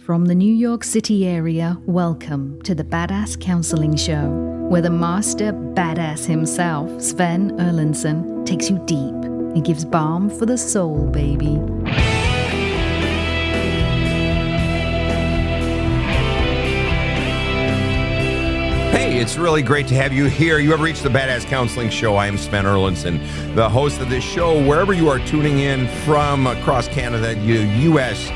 From the New York City area, welcome to the Badass Counseling Show, where the master badass himself, Sven Erlandson, takes you deep and gives balm for the soul, baby. Hey, it's really great to have you here. You have reached the Badass Counseling Show. I am Sven Erlandson, the host of this show. Wherever you are tuning in from across Canada, U.S.,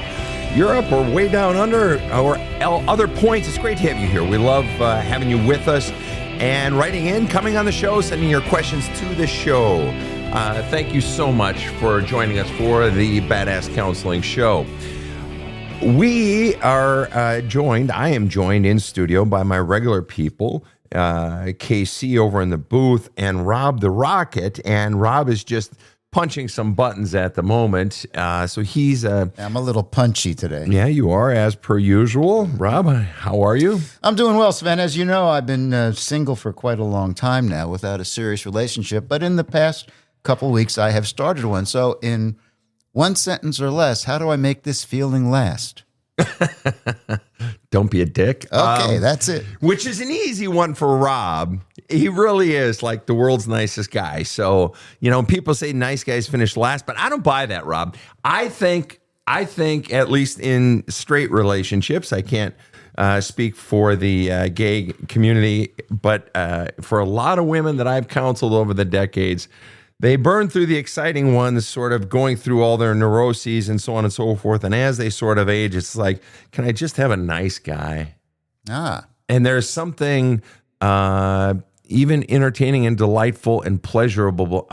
Europe, or way down under, or other points, it's great to have you here. We love having you with us and writing in, coming on the show, sending your questions to the show. Thank you so much for joining us for the Badass Counseling Show. We are I am joined in studio by my regular people, KC over in the booth and Rob the Rocket. And Rob is just punching some buttons at the moment. So he's... I'm a little punchy today. Yeah, you are, as per usual. Rob, how are you? I'm doing well, Sven. As you know, I've been single for quite a long time now without a serious relationship. But in the past couple weeks, I have started one. So in one sentence or less, how do I make this feeling last? Don't be a dick. Okay, that's it. Which is an easy one for Rob. He really is like the world's nicest guy. So, you know, people say nice guys finish last, but I don't buy that, Rob. I think at least in straight relationships, I can't speak for the gay community, but for a lot of women that I've counseled over the decades, they burn through the exciting ones, sort of going through all their neuroses and so on and so forth. And as they sort of age, it's like, can I just have a nice guy? And there's something even entertaining and delightful and pleasurable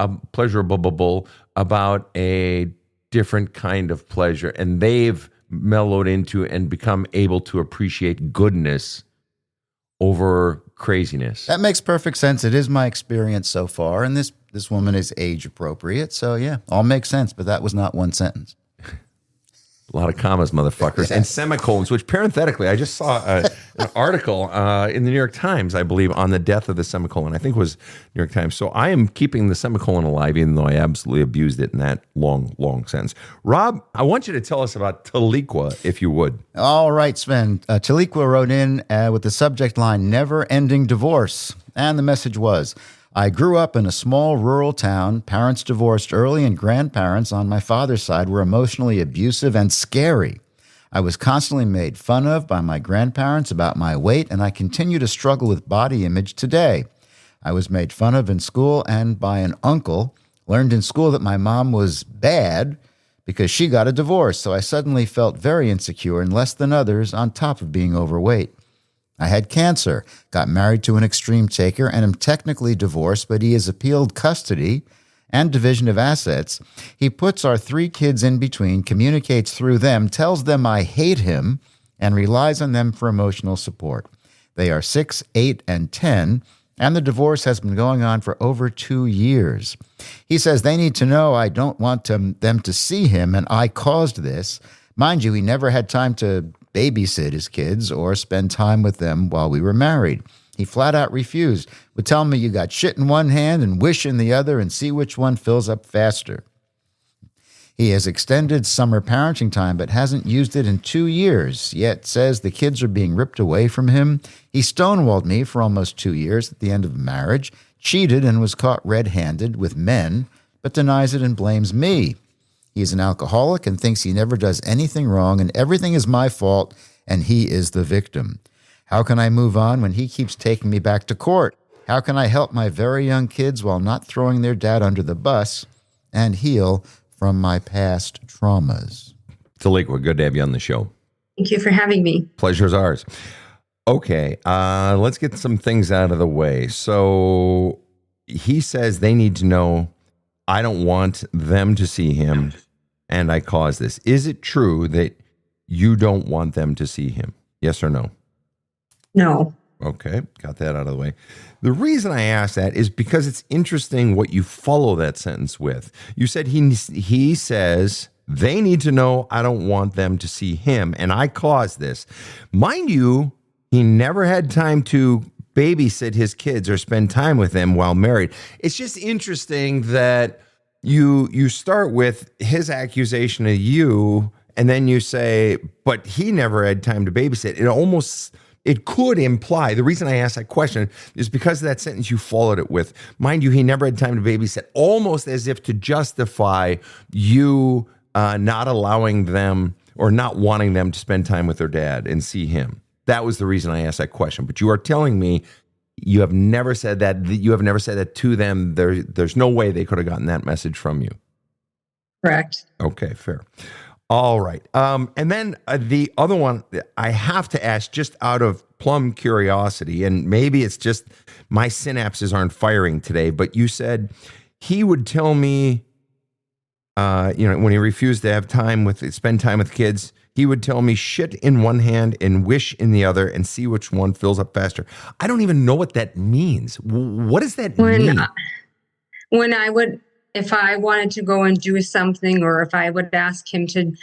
about a different kind of pleasure. And they've mellowed into and become able to appreciate goodness over craziness. That makes perfect sense. It is my experience so far. And this woman is age appropriate. So yeah, all makes sense. But that was not one sentence. A lot of commas, motherfuckers, and semicolons, which parenthetically, I just saw an article in the New York Times, I believe, on the death of the semicolon. I think it was New York Times. So I am keeping the semicolon alive, even though I absolutely abused it in that long sentence. Rob, I want you to tell us about Teliqua, if you would. All right, Sven. Teliqua wrote in with the subject line, never-ending divorce. And the message was, I grew up in a small rural town. Parents divorced early, and grandparents on my father's side were emotionally abusive and scary. I was constantly made fun of by my grandparents about my weight, and I continue to struggle with body image today. I was made fun of in school and by an uncle. Learned in school that my mom was bad because she got a divorce, so I suddenly felt very insecure and less than others on top of being overweight. I had cancer, got married to an extreme taker, and am technically divorced, but he has appealed custody and division of assets. He puts our 3 kids in between, communicates through them, tells them I hate him, and relies on them for emotional support. They are 6, 8, and 10, and the divorce has been going on for over 2 years. He says they need to know I don't want them to see him, and I caused this. Mind you, he never had time to babysit his kids or spend time with them while we were married. He flat out refused. Would tell me you got shit in one hand and wish in the other and see which one fills up faster. He has extended summer parenting time but hasn't used it in 2 years, yet says the kids are being ripped away from him. He stonewalled me for almost 2 years at the end of marriage, cheated and was caught red-handed with men, but denies it and blames me. He is an alcoholic and thinks he never does anything wrong and everything is my fault and he is the victim. How can I move on when he keeps taking me back to court? How can I help my very young kids while not throwing their dad under the bus and heal from my past traumas? Teliqua, good to have you on the show. Thank you for having me. Pleasure's ours. Okay, let's get some things out of the way. So he says they need to know I don't want them to see him, and I caused this. Is it true that you don't want them to see him? Yes or no? No. Okay, got that out of the way. The reason I ask that is because it's interesting what you follow that sentence with. You said he says they need to know I don't want them to see him, and I caused this. Mind you, he never had time to babysit his kids or spend time with them while married. It's just interesting that you start with his accusation of you And then you say, but he never had time to babysit. It could imply, the reason I asked that question is because of that sentence you followed it with. Mind you, he never had time to babysit, almost as if to justify you not allowing them or not wanting them to spend time with their dad and see him. That was the reason I asked that question. But you are telling me you have never said that. You have never said that to them. There's no way they could have gotten that message from you. Correct. Okay, fair. All right. And then the other one I have to ask just out of plumb curiosity, and maybe it's just my synapses aren't firing today, but you said he would tell me, when he refused to spend time with kids, he would tell me shit in one hand and wish in the other and see which one fills up faster. I don't even know what that means. What does that mean? If I wanted to go and do something, or if I would ask him to,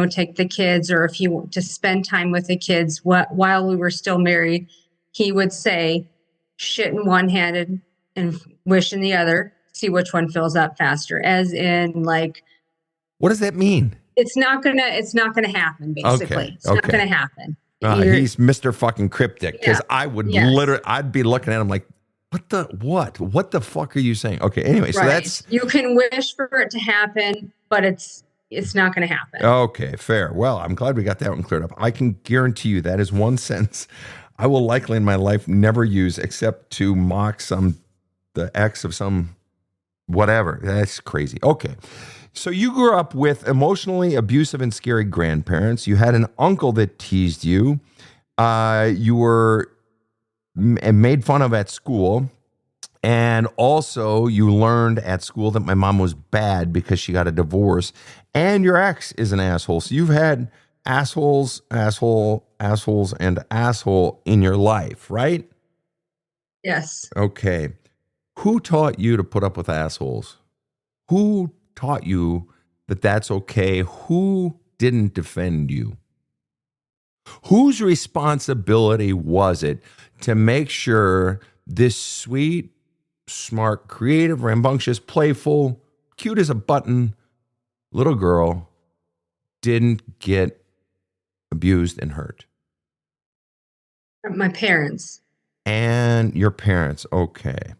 take the kids, or if he to spend time with the kids while we were still married, he would say, shit in one hand and wish in the other, see which one fills up faster. As in, like, what does that mean? It's not gonna happen, basically. Okay. It's not gonna happen. He's Mr. fucking cryptic, because Yeah. I would Yes. I'd be looking at him like, what the fuck are you saying? Okay, anyway, so Right. that's You can wish for it to happen, but it's not going to happen. okay, fair. Well, I'm glad we got that one cleared up. I can guarantee you that is one sentence I will likely in my life never use except to mock the ex of some whatever. That's crazy. Okay. So you grew up with emotionally abusive and scary grandparents. You had an uncle that teased you. You were made fun of at school. And also you learned at school that my mom was bad because she got a divorce. And your ex is an asshole. So you've had assholes, and asshole in your life, right? Yes. Okay. Who taught you to put up with assholes? Who taught you that that's okay? Who didn't defend you? Whose responsibility was it to make sure this sweet, smart, creative, rambunctious, playful, cute as a button little girl didn't get abused and hurt? My parents. And your parents, okay.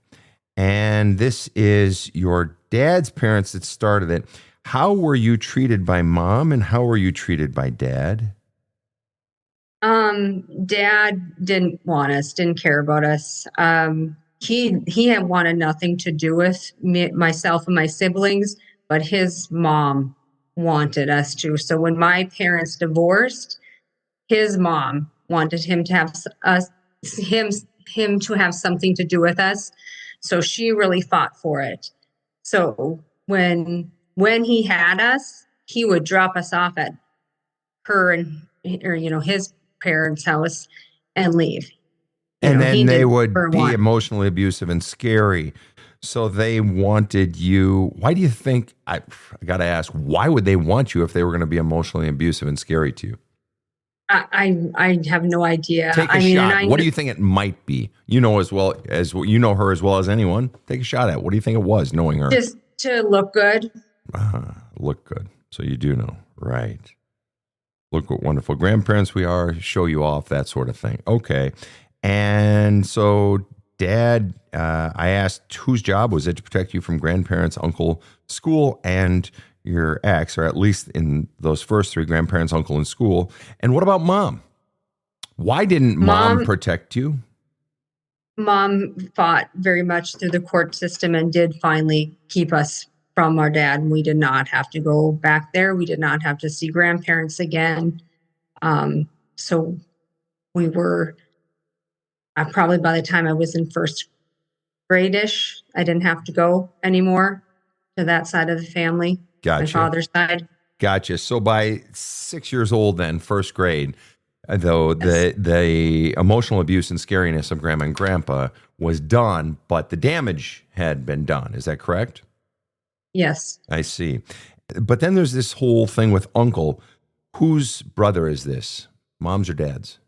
And this is your dad's parents that started it. How were you treated by mom and how were you treated by dad? Dad didn't want us, didn't care about us. He had wanted nothing to do with myself and my siblings, but his mom wanted us to. So when my parents divorced, his mom wanted him to have him to have something to do with us. So she really fought for it. So when he had us, he would drop us off at his parents' house and leave. And then they would be emotionally abusive and scary. So they wanted you. Why do you think, I got to ask, why would they want you if they were going to be emotionally abusive and scary to you? I have no idea. Take a shot. What do you think it might be? You know her as well as anyone. Take a shot at it. What do you think it was, knowing her? Just to look good. Look good. So you do know, right? Look what wonderful grandparents we are. Show you off, that sort of thing. Okay. And so Dad, I asked whose job was it to protect you from grandparents, uncle, school, and your ex, or at least in those first three, grandparents, uncle, and school. And what about mom? Why didn't mom protect you? Mom fought very much through the court system and did finally keep us from our dad. And we did not have to go back there. We did not have to see grandparents again. So we were probably, by the time I was in first grade-ish, I didn't have to go anymore to that side of the family. Gotcha. My father's side. Gotcha. So by 6 years old, then first grade, though, Yes. the emotional abuse and scariness of grandma and grandpa was done, but the damage had been done. Is that correct? Yes. I see. But then there's this whole thing with uncle. Whose brother is this? Mom's or dad's?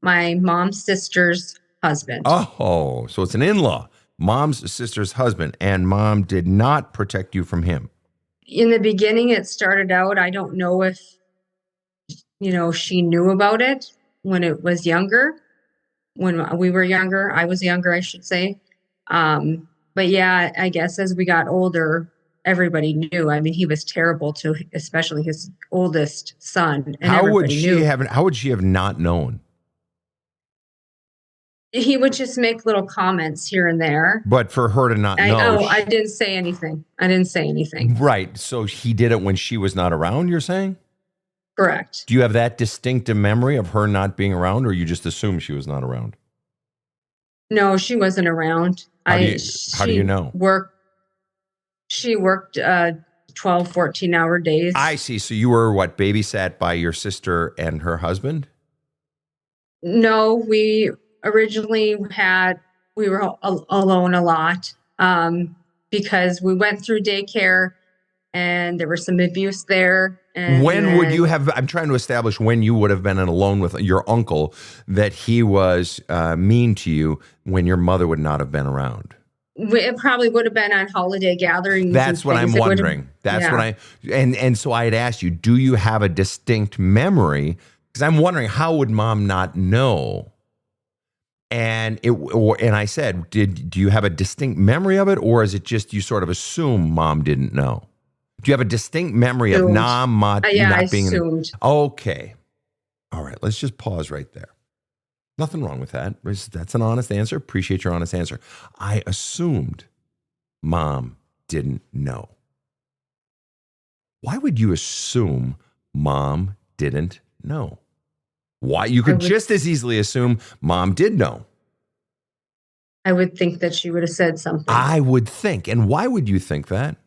My mom's sister's husband. Oh, so it's an in-law. Mom's sister's husband, and mom did not protect you from him. In the beginning, it started out, I don't know if she knew about it when it was younger, when we were younger. I was younger, I should say. But yeah, I guess as we got older, everybody knew. I mean, he was terrible to especially his oldest son, and everybody knew. How would she have not known? He would just make little comments here and there. But for her to not know. I didn't say anything. Right. So he did it when she was not around, you're saying? Correct. Do you have that distinctive memory of her not being around, or you just assume she was not around? No, she wasn't around. How do you know? She worked 12, 14-hour days. I see. So you were, babysat by your sister and her husband? No, we originally we were alone a lot because we went through daycare and there was some abuse there. And when would you have, I'm trying to establish when you would have been alone with your uncle that he was mean to you when your mother would not have been around? It probably would have been on holiday gatherings. That's what I'm wondering. And so I had asked you, do you have a distinct memory? Because I'm wondering, how would mom not know? And I said, do you have a distinct memory of it, or is it just you sort of assume mom didn't know? Do you have a distinct memory of not being assumed. Okay. All right, let's just pause right there. Nothing wrong with that. That's an honest answer. Appreciate your honest answer. I assumed mom didn't know. Why would you assume mom didn't know? Why? You could just as easily assume mom did know. I would think that she would have said something. I would think. And why would you think that?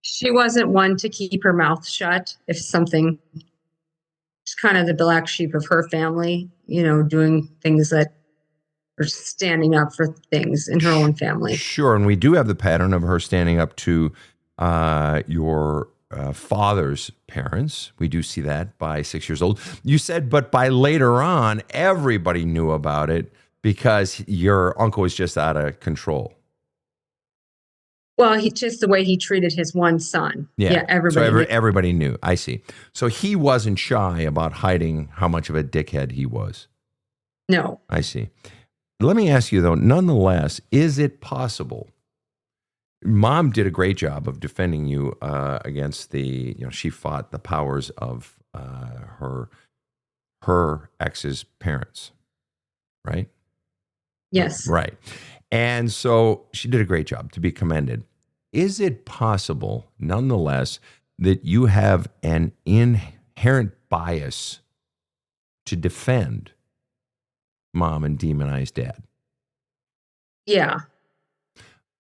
She wasn't one to keep her mouth shut if something. She's kind of the black sheep of her family, doing things that are standing up for things in her own family. Sure. And we do have the pattern of her standing up to your father's parents. We do see that by 6 years old. You said, but by later on, everybody knew about it because your uncle was just out of control. Well, just the way he treated his one son. Yeah, everybody. So everybody knew. I see. So he wasn't shy about hiding how much of a dickhead he was. No. I see. Let me ask you, though, nonetheless, is it possible? Mom did a great job of defending you against she fought the powers of her ex's parents, right? Yes. Right. And so she did a great job, to be commended. Is it possible, nonetheless, that you have an inherent bias to defend mom and demonize dad? Yeah.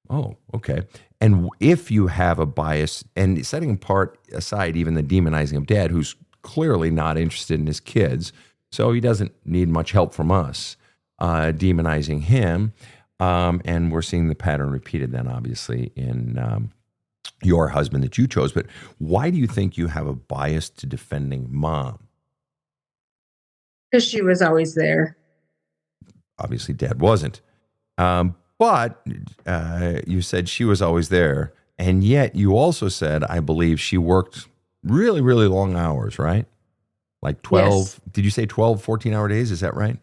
Oh, okay. And if you have a bias, and setting aside even the demonizing of dad, who's clearly not interested in his kids, so he doesn't need much help from us, demonizing him, and we're seeing the pattern repeated then, obviously, in your husband that you chose. But why do you think you have a bias to defending mom? Because she was always there. Obviously, dad wasn't. But you said she was always there. And yet you also said, I believe, she worked really, really long hours, right? Like 12, yes. Did you say 12, 14-hour days? Is that right?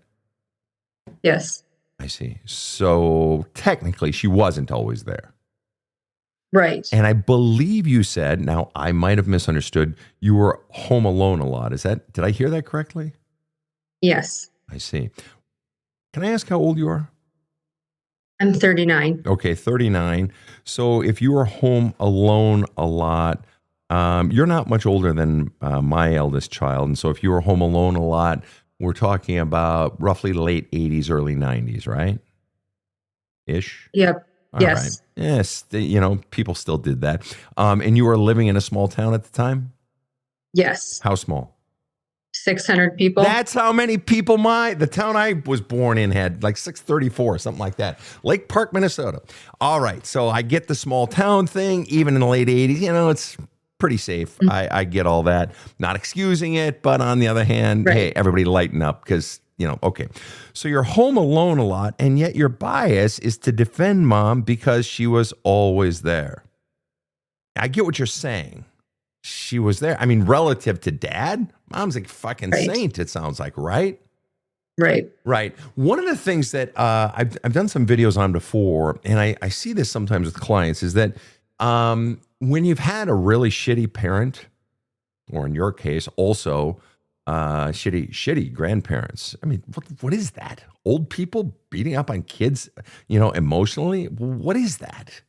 Yes. I see. So technically, she wasn't always there. Right. And I believe you said, now I might have misunderstood, you were home alone a lot. Did I hear that correctly? Yes. I see. Can I ask how old you are? I'm 39. Okay, 39. So if you were home alone a lot, you're not much older than my eldest child. And so if you were home alone a lot, we're talking about roughly late 80s, early 90s, right? Ish? Yep. All yes. Right. Yes. People still did that. And you were living in a small town at the time? Yes. How small? 600 people. That's how many people the town I was born in had, like 634, something like that. Lake Park, Minnesota. All right. So I get the small town thing, even in the late 80s, it's pretty safe. Mm-hmm. I get all that. Not excusing it, but on the other hand, right. Hey, everybody lighten up because, okay. So you're home alone a lot, and yet your bias is to defend mom because she was always there. I get what you're saying. she was there. I mean, relative to dad, mom's a fucking Right. saint, it sounds like, right? Right. Right. One of the things that I've done some videos on before, and I see this sometimes with clients, is that when you've had a really shitty parent, or in your case, also shitty grandparents. I mean, what is that? Old people beating up on kids, emotionally? What is that?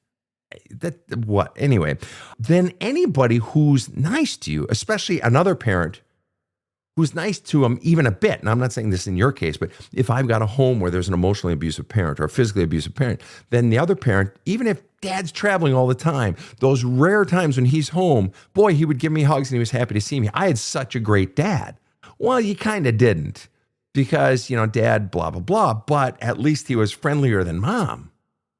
What? Anyway, then anybody who's nice to you, especially another parent who's nice to them even a bit, and I'm not saying this in your case, but if I've got a home where there's an emotionally abusive parent or a physically abusive parent, then the other parent, even if dad's traveling all the time, those rare times when he's home, boy, he would give me hugs and he was happy to see me. I had such a great dad. Well, you kind of didn't because, dad, blah, blah, blah, but at least he was friendlier than mom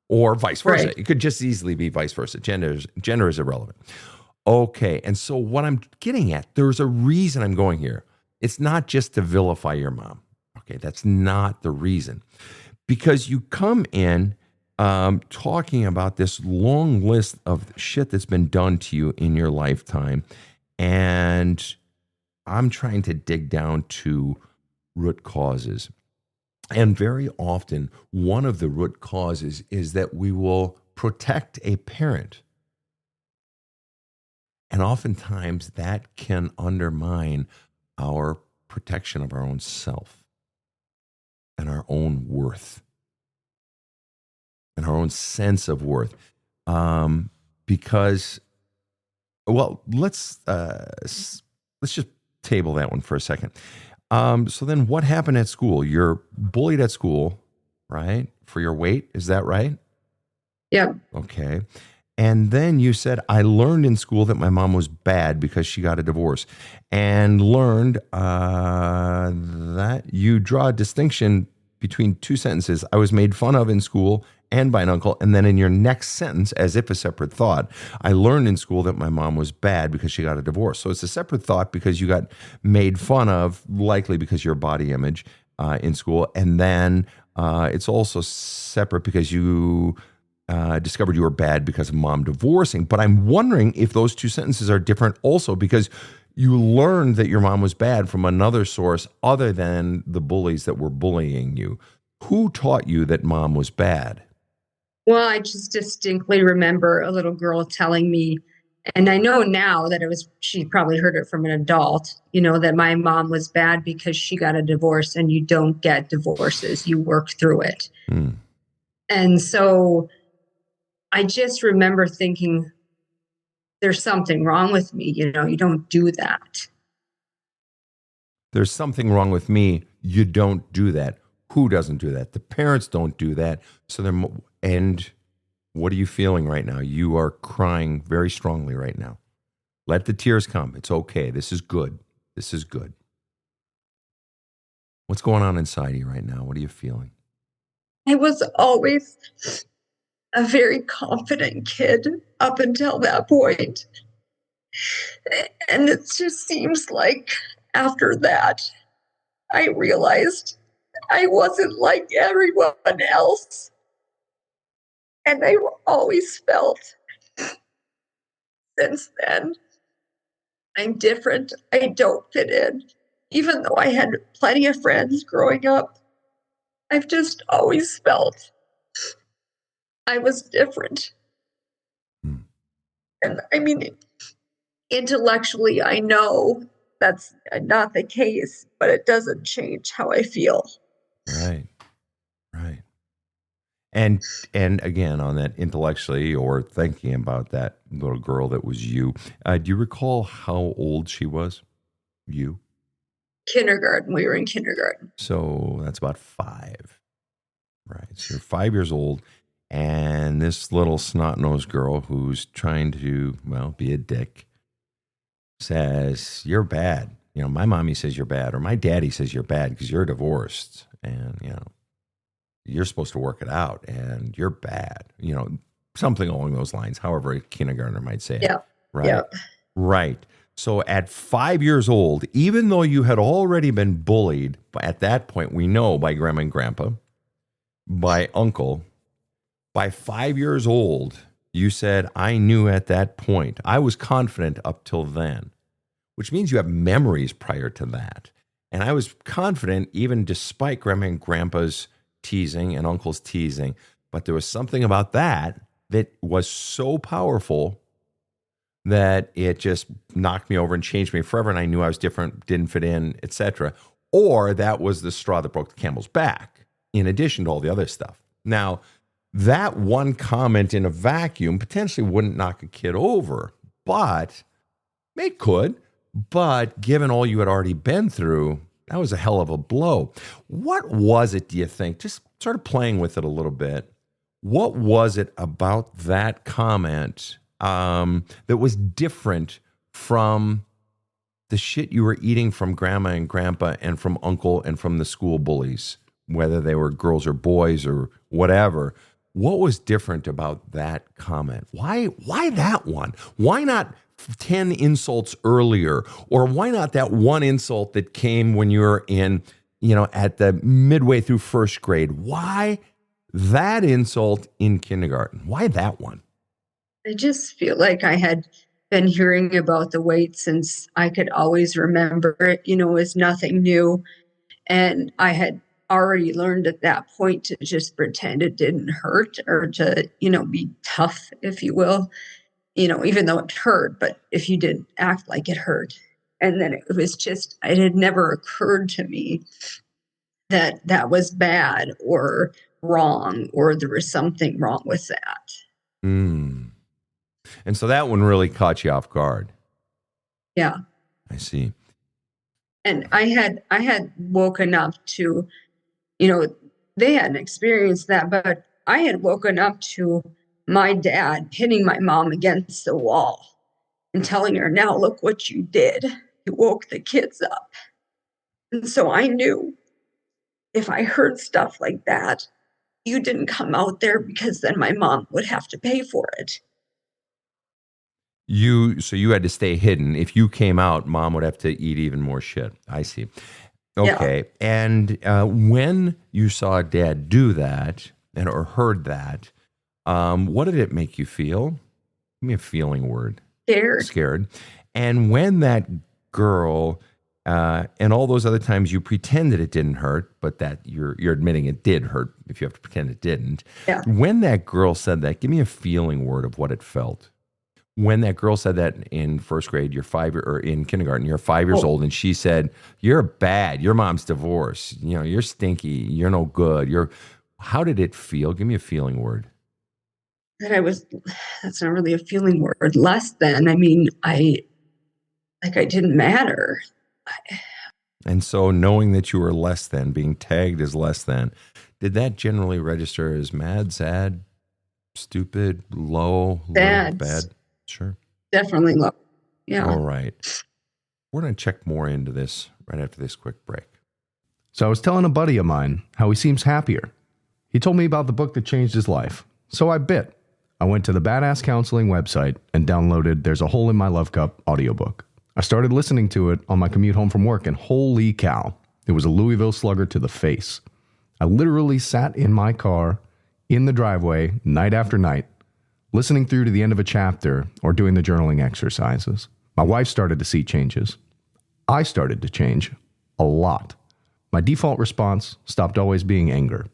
or vice versa. Right. It could just easily be vice versa. Gender is irrelevant. Okay, and so what I'm getting at, there's a reason I'm going here. It's not just to vilify your mom. Okay, that's not the reason. Because you come in talking about this long list of shit that's been done to you in your lifetime. And I'm trying to dig down to root causes. And very often, one of the root causes is that we will protect a parent. And oftentimes that can undermine our protection of our own self and our own worth and our own sense of worth. Because, well, let's just table that one for a second. So then what happened at school? You're bullied at school, right? For your weight. Is that right? Yeah. Okay. And then you said, I learned in school that my mom was bad because she got a divorce, and learned that you draw a distinction between two sentences. I was made fun of in school and by an uncle. And then in your next sentence, as if a separate thought, I learned in school that my mom was bad because she got a divorce. So it's a separate thought because you got made fun of, likely because of your body image in school. And then it's also separate because you discovered you were bad because of mom divorcing. But I'm wondering if those two sentences are different also because you learned that your mom was bad from another source other than the bullies that were bullying you. Who taught you that mom was bad? Well, I just distinctly remember a little girl telling me, and I know now that she probably heard it from an adult, that my mom was bad because she got a divorce, and you don't get divorces, you work through it. And so I just remember thinking, there's something wrong with me. You don't do that. There's something wrong with me. You don't do that. Who doesn't do that? The parents don't do that. And what are you feeling right now? You are crying very strongly right now. Let the tears come. It's okay. This is good. This is good. What's going on inside you right now? What are you feeling? I was always a very confident kid up until that point. And it just seems like after that, I realized I wasn't like everyone else. And I always felt since then, I'm different. I don't fit in. Even though I had plenty of friends growing up, I've just always felt I was different. And I mean, intellectually, I know that's not the case, but it doesn't change how I feel. Right. And again, on that intellectually or thinking about that little girl that was you, do you recall how old she was? You? Kindergarten. We were in kindergarten. So that's about 5. Right. So you're 5 years old, and this little snot-nosed girl who's trying to, be a dick says, you're bad. My mommy says you're bad, or my daddy says you're bad because you're divorced, and, you're supposed to work it out, and you're bad. Something along those lines, however a kindergartner might say it. Yeah. Right. Yeah. Right. So at 5 years old, even though you had already been bullied, at that point, we know by grandma and grandpa, by uncle, by 5 years old, You said, I knew at that point. I was confident up till then, which means you have memories prior to that. And I was confident even despite Grandma and Grandpa's teasing and Uncle's teasing. But there was something about that was so powerful that it just knocked me over and changed me forever. And I knew I was different, didn't fit in, etc. Or that was the straw that broke the camel's back, in addition to all the other stuff. Now, that one comment in a vacuum potentially wouldn't knock a kid over, but it could. But given all you had already been through, that was a hell of a blow. What was it, do you think, just sort of playing with it a little bit, what was it about that comment that was different from the shit you were eating from Grandma and Grandpa and from Uncle and from the school bullies, whether they were girls or boys or whatever? What was different about that comment? Why that one? Why not 10 insults earlier? Or why not that one insult that came when you were in, at the midway through first grade? Why that insult in kindergarten? Why that one? I just feel like I had been hearing about the weight since I could always remember it. It was nothing new. And I had already learned at that point to just pretend it didn't hurt, or to, be tough, if you will, even though it hurt, but if you didn't act like it hurt. And then it was just, it had never occurred to me that that was bad or wrong, or there was something wrong with that. And so that one really caught you off guard. Yeah. I see. And I had woken up to, they hadn't experienced that, but I had woken up to my dad hitting my mom against the wall and telling her, now look what you did. You woke the kids up. And so I knew if I heard stuff like that, you didn't come out there, because then my mom would have to pay for it. So you had to stay hidden. If you came out, Mom would have to eat even more shit. I see. Okay. Yeah. And when you saw Dad do that or heard that, what did it make you feel? Give me a feeling word. Scared. And when that girl and all those other times you pretended it didn't hurt, but that you're admitting it did hurt if you have to pretend it didn't. Yeah. When that girl said that, give me a feeling word of what it felt. When that girl said that in first grade, or in kindergarten, you're 5 years old, and she said, "You're bad. Your mom's divorced. You're stinky. You're no good." How did it feel? Give me a feeling word. That's not really a feeling word. Less than. I mean, I didn't matter. And so knowing that you were less than, being tagged as less than, did that generally register as mad, sad, stupid, low, bad? Sure. Definitely low. Yeah. All right. We're going to check more into this right after this quick break. So I was telling a buddy of mine how he seems happier. He told me about the book that changed his life. So I bit. I went to the Badass Counseling website and downloaded There's a Hole in My Love Cup audiobook. I started listening to it on my commute home from work, and holy cow, it was a Louisville slugger to the face. I literally sat in my car in the driveway night after night, listening through to the end of a chapter or doing the journaling exercises. My wife started to see changes. I started to change a lot. My default response stopped always being anger.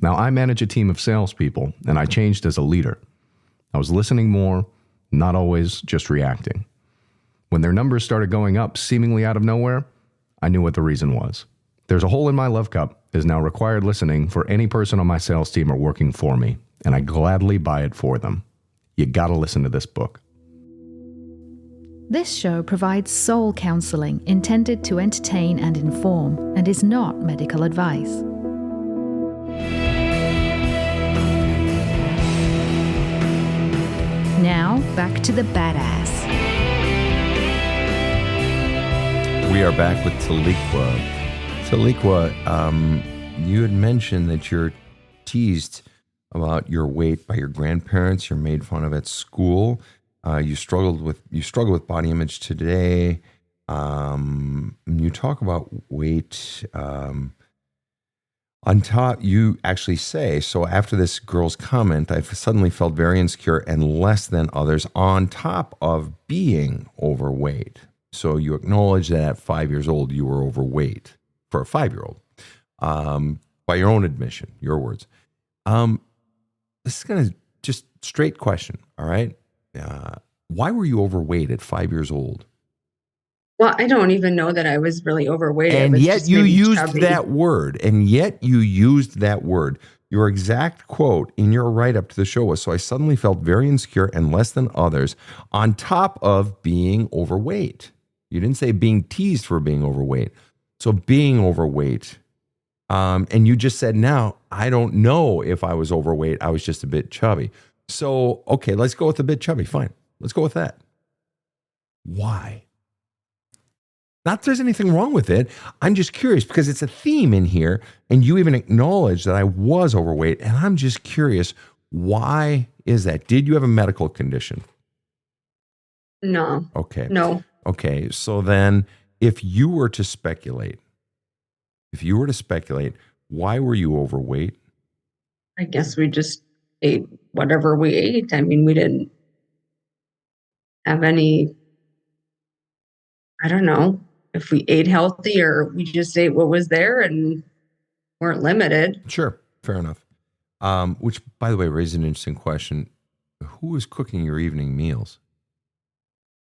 Now I manage a team of salespeople, and I changed as a leader. I was listening more, not always just reacting. When their numbers started going up seemingly out of nowhere, I knew what the reason was. There's a Hole in My Love Cup is now required listening for any person on my sales team or working for me, and I gladly buy it for them. You gotta listen to this book. This show provides soul counseling intended to entertain and inform, and is not medical advice. Now, back to the badass. We are back with Teliqua. Teliqua, you had mentioned that you're teased about your weight by your grandparents. You're made fun of at school. You struggle with body image today. You talk about weight. On top, you actually say, so after this girl's comment, I suddenly felt very insecure and less than others on top of being overweight. So you acknowledge that at 5 years old, you were overweight for a 5-year-old, by your own admission, your words. This is kind of just straight question, all right? Why were you overweight at 5 years old? Well, I don't even know that I was really overweight. I And was yet just you maybe used chubby. that word. And yet you used that word. Your exact quote in your write-up to the show was, so I suddenly felt very insecure and less than others on top of being overweight. You didn't say being teased for being overweight. So being overweight. And you just said, now, I don't know if I was overweight. I was just a bit chubby. So, okay, let's go with a bit chubby. Fine. Let's go with that. Why? Not that there's anything wrong with it. I'm just curious because it's a theme in here, and you even acknowledge that I was overweight, and I'm just curious, why is that? Did you have a medical condition? No. Okay. No. Okay, so then if you were to speculate, why were you overweight? I guess we just ate whatever we ate. I mean, we didn't have any, I don't know if we ate healthy or we just ate what was there and weren't limited. Sure, fair enough. Which, by the way, raises an interesting question. Who was cooking your evening meals?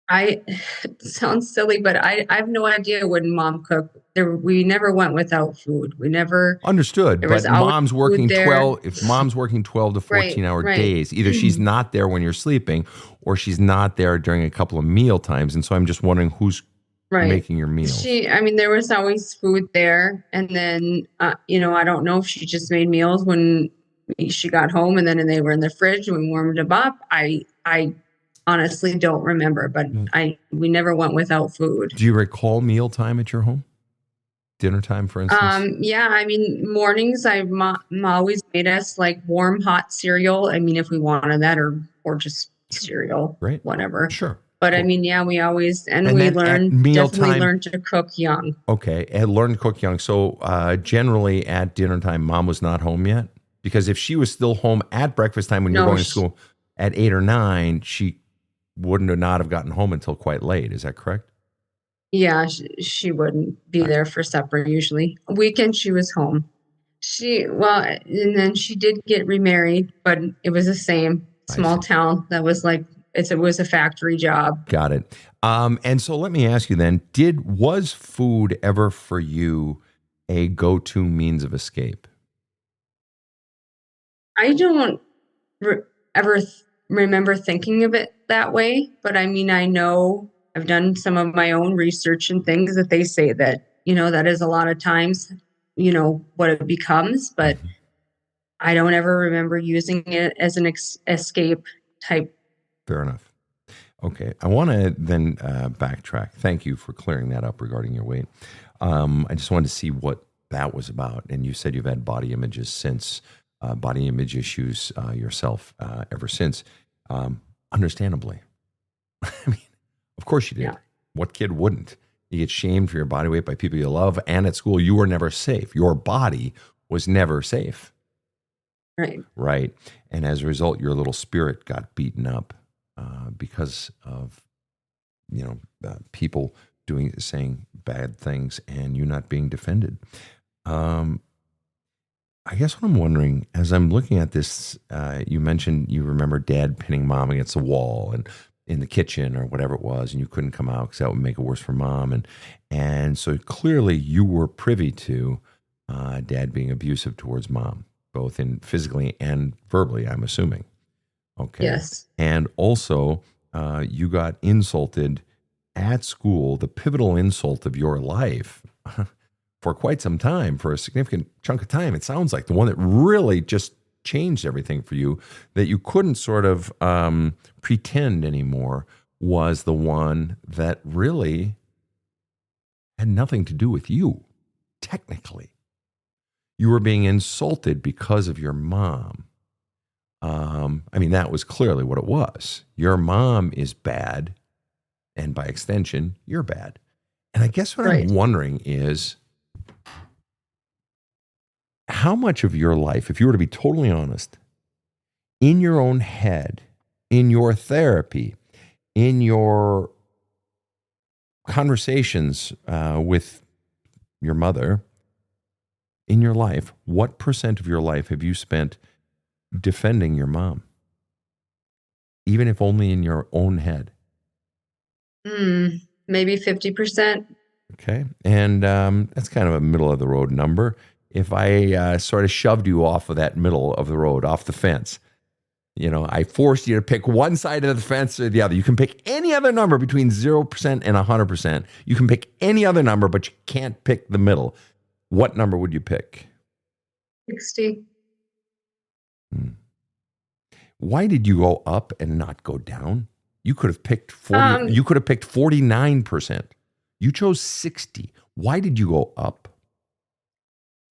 It sounds silly, but I have no idea when Mom cooked. We never went without food. We never Understood, there but was always mom's food working there. 12, if mom's working 12 to 14-hour Right. days, either she's not there when you're sleeping or she's not there during a couple of meal times. And so I'm just wondering who's Right. making your meals. There was always food there. And then, I don't know if she just made meals when she got home and then they were in the fridge and we warmed them up. I honestly don't remember, but we never went without food. Do you recall mealtime at your home? Dinner time, for instance? Yeah, mornings, Mom always made us like warm, hot cereal. If we wanted that or just cereal, Right. whatever. Sure. But Cool. we always, and And we then at definitely mealtime- learned to cook young. Okay, and learn to cook young. So generally at dinner time, mom was not home yet? Because if she was still home at breakfast time when you're No, going to school at 8 or 9, she wouldn't have not have gotten home until quite late. Is that correct? Yeah, she wouldn't be there for supper usually. Weekend she was home. And then she did get remarried, but it was the same small town. That was like it was a factory job. Got it. And so let me ask you then: was food ever for you a go-to means of escape? I don't ever remember thinking of it that way, but I know I've done some of my own research and things that they say that, that is a lot of times, what it becomes, but I don't ever remember using it as an escape type. Fair enough. Okay. I want to then backtrack. Thank you for clearing that up regarding your weight. I just wanted to see what that was about. And you said you've had body image issues yourself ever since. Understandably. Of course you did. Yeah. What kid wouldn't? You get shamed for your body weight by people you love, and at school you were never safe. Your body was never safe. Right. Right. And as a result, your little spirit got beaten up because of, people saying bad things and you not being defended. I guess what I'm wondering, as I'm looking at this, you mentioned you remember Dad pinning Mom against the wall and in the kitchen or whatever it was, and you couldn't come out because that would make it worse for Mom. And so clearly you were privy to Dad being abusive towards Mom, both in physically and verbally, I'm assuming. Okay. Yes. And also you got insulted at school, the pivotal insult of your life for quite some time, for a significant chunk of time. It sounds like the one that really just changed everything for you, that you couldn't sort of pretend anymore, was the one that really had nothing to do with you, technically. You were being insulted because of your mom. That was clearly what it was. Your mom is bad, and by extension, you're bad. And I guess what I'm wondering is, how much of your life, if you were to be totally honest, in your own head, in your therapy, in your conversations with your mother, in your life, what percent of your life have you spent defending your mom? Even if only in your own head. Maybe 50%. Okay. And that's kind of a middle of the road number. If I sort of shoved you off of that middle of the road, off the fence, I forced you to pick one side of the fence or the other. You can pick any other number between 0% and 100%. You can pick any other number, but you can't pick the middle. What number would you pick? 60. Why did you go up and not go down? You could have picked 40. You could have picked 49%. You chose 60. Why did you go up?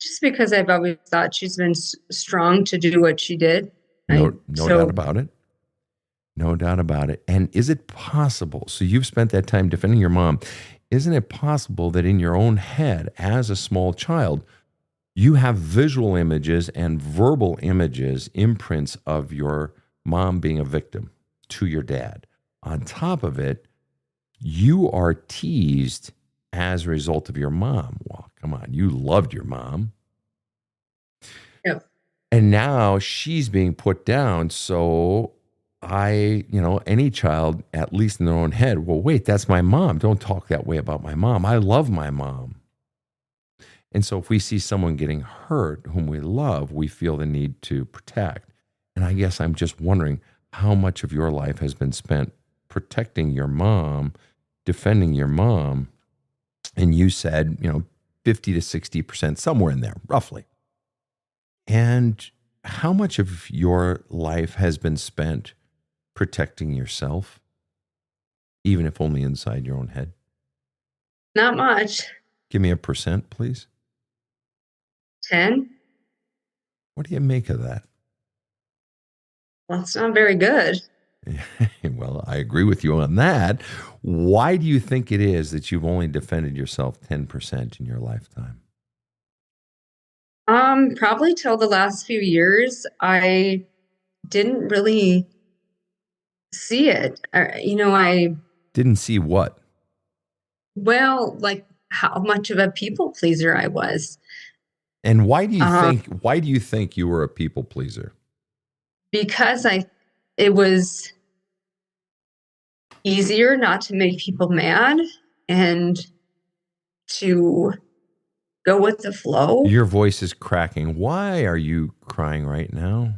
Just because I've always thought she's been strong to do what she did. No doubt about it. No doubt about it. And is it possible? So you've spent that time defending your mom. Isn't it possible that in your own head, as a small child, you have visual images and verbal images, imprints of your mom being a victim to your dad? On top of it, you are teased as a result of your mom. Well, come on, you loved your mom. Yep. And now she's being put down. So any child, at least in their own head, well, wait, that's my mom. Don't talk that way about my mom. I love my mom. And so if we see someone getting hurt whom we love, we feel the need to protect. And I guess I'm just wondering how much of your life has been spent protecting your mom, defending your mom. And you said, 50 to 60%, somewhere in there, roughly. And how much of your life has been spent protecting yourself, even if only inside your own head? Not much. Give me a percent, please. 10. What do you make of that? Well, it's not very good. Well, I agree with you on that. Why do you think it is that you've only defended yourself 10% in your lifetime? Probably till the last few years, I didn't really see it. I didn't see what? Well, like how much of a people pleaser I was. And why do you think you were a people pleaser? Because it was easier not to make people mad and to go with the flow. Your voice is cracking. Why are you crying right now?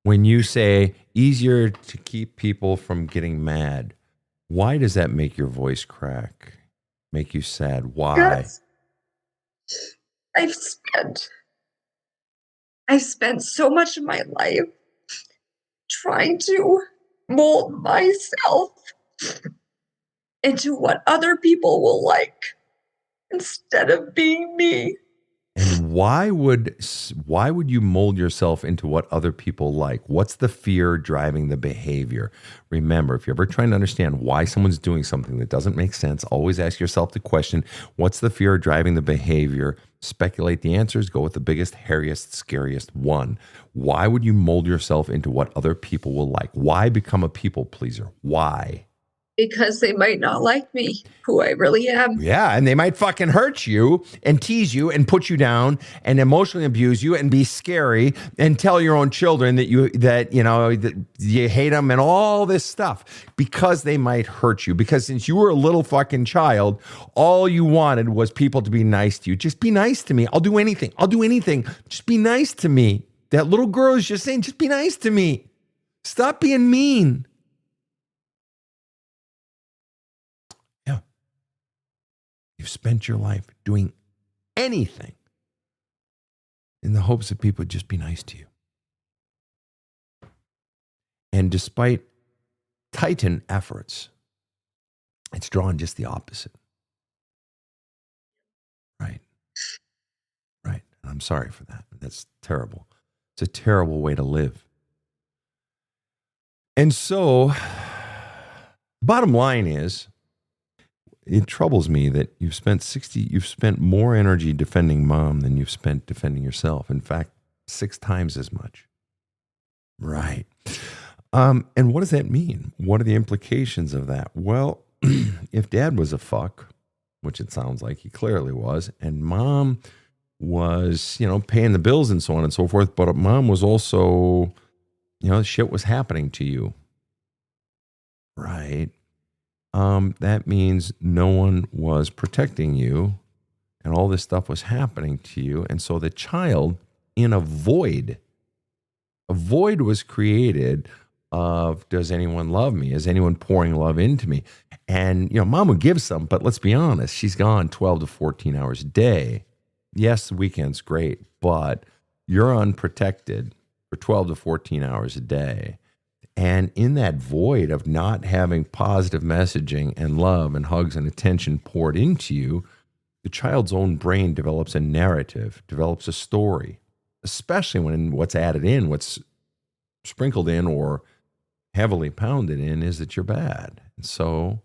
When you say easier to keep people from getting mad, why does that make your voice crack? Make you sad? Why? Because I spent so much of my life trying to mold myself into what other people will like instead of being me. And why would you mold yourself into what other people like? What's the fear driving the behavior? Remember, if you're ever trying to understand why someone's doing something that doesn't make sense, always ask yourself the question, what's the fear driving the behavior? Speculate the answers, go with the biggest, hairiest, scariest one. Why would you mold yourself into what other people will like? Why become a people pleaser? Why? Because they might not like me, who I really am. Yeah, and they might fucking hurt you and tease you and put you down and emotionally abuse you and be scary and tell your own children that you hate them and all this stuff because they might hurt you. Because since you were a little fucking child, all you wanted was people to be nice to you. Just be nice to me. I'll do anything. Just be nice to me. That little girl is just saying, just be nice to me. Stop being mean. You've spent your life doing anything in the hopes that people would just be nice to you. And despite titan efforts, it's drawn just the opposite. Right. And I'm sorry for that. That's terrible. It's a terrible way to live. And so, bottom line is, it troubles me that you've spent more energy defending mom than you've spent defending yourself. In fact, 6 times as much. Right. And what does that mean? What are the implications of that? Well, if dad was a fuck, which it sounds like he clearly was, and mom was, paying the bills and so on and so forth, but mom was also, shit was happening to you. Right. That means no one was protecting you and all this stuff was happening to you. And so the child in a void was created of, does anyone love me? Is anyone pouring love into me? And, mom would give some, but let's be honest, she's gone 12 to 14 hours a day. Yes, the weekend's great, but you're unprotected for 12 to 14 hours a day. And in that void of not having positive messaging and love and hugs and attention poured into you, the child's own brain develops a narrative, develops a story, especially when what's added in, what's sprinkled in or heavily pounded in is that you're bad. And so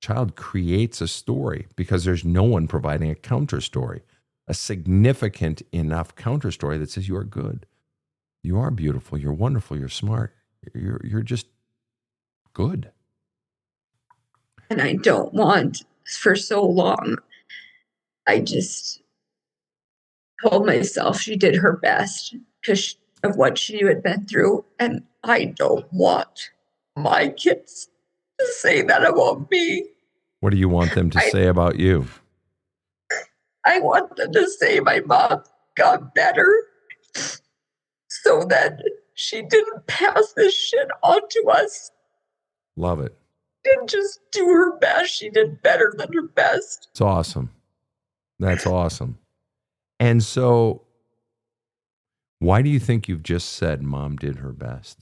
child creates a story because there's no one providing a counter story, a significant enough counter story that says you are good, you are beautiful, you're wonderful, you're smart. You're just good. And I don't want, for so long, I just told myself she did her best because of what she had been through. And I don't want my kids to say that about me. What do you want them to say about you? I want them to say my mom got better so that she didn't pass this shit on to us. Love it. Didn't just do her best. She did better than her best. It's awesome. That's awesome. And so why do you think you've just said mom did her best?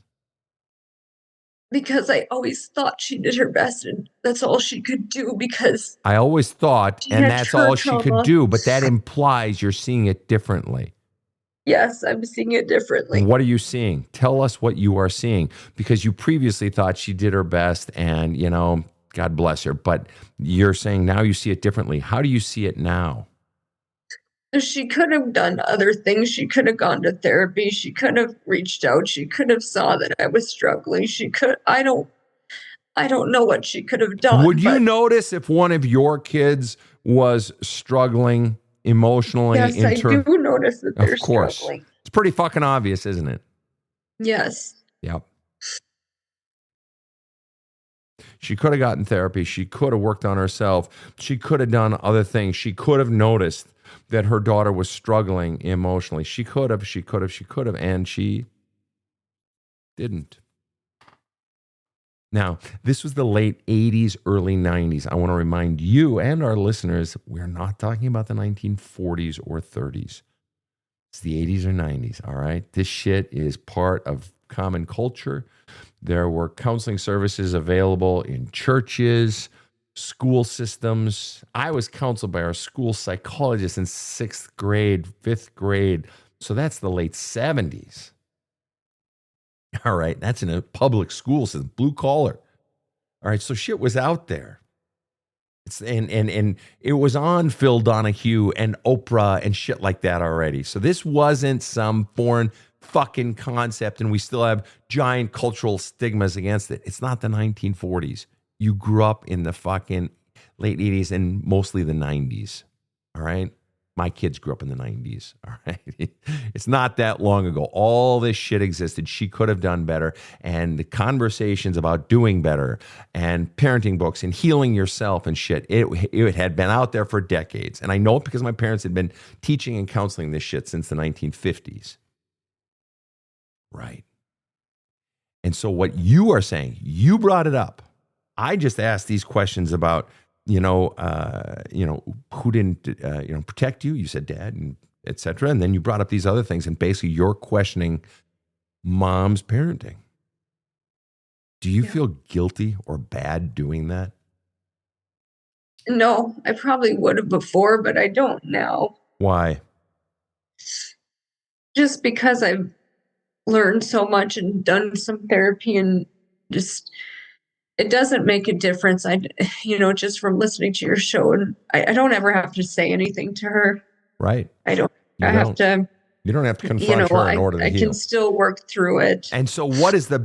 Because I always thought she did her best and that's all she could do because I always thought, and that's all she could do, but that implies you're seeing it differently. Yes, I'm seeing it differently. What are you seeing? Tell us what you are seeing, because you previously thought she did her best and, God bless her, but you're saying now you see it differently. How do you see it now? She could have done other things. She could have gone to therapy. She could have reached out. She could have saw that I was struggling. I don't know what she could have done. Would you notice if one of your kids was struggling emotionally? Yes, I do notice that they're struggling. It's pretty fucking obvious, isn't it? Yes. Yep. She could have gotten therapy. She could have worked on herself. She could have done other things. She could have noticed that her daughter was struggling emotionally. She could have, and she didn't. Now, this was the late 80s, early 90s. I want to remind you and our listeners, we're not talking about the 1940s or 30s. It's the 80s or 90s, all right? This shit is part of common culture. There were counseling services available in churches, school systems. I was counseled by our school psychologist in 6th grade, 5th grade. So that's the late 70s. All right, that's in a public school system, blue collar. All right, so shit was out there. And it was on Phil Donahue and Oprah and shit like that already. So this wasn't some foreign fucking concept, and we still have giant cultural stigmas against it. It's not the 1940s. You grew up in the fucking late 80s and mostly the 90s. All right? My kids grew up in the 90s, all right? It's not that long ago. All this shit existed. She could have done better. And the conversations about doing better and parenting books and healing yourself and shit, it had been out there for decades. And I know it because my parents had been teaching and counseling this shit since the 1950s. Right. And so what you are saying, you brought it up. I just asked these questions about who didn't, protect you? You said dad, and et cetera. And then you brought up these other things, and basically you're questioning mom's parenting. Do you feel guilty or bad doing that? No, I probably would have before, but I don't now. Why? Just because I've learned so much and done some therapy and just it doesn't make a difference. Just from listening to your show, and I don't ever have to say anything to her. Right. I don't. You I have to. You don't have to confront her in order to heal. I can still work through it. And so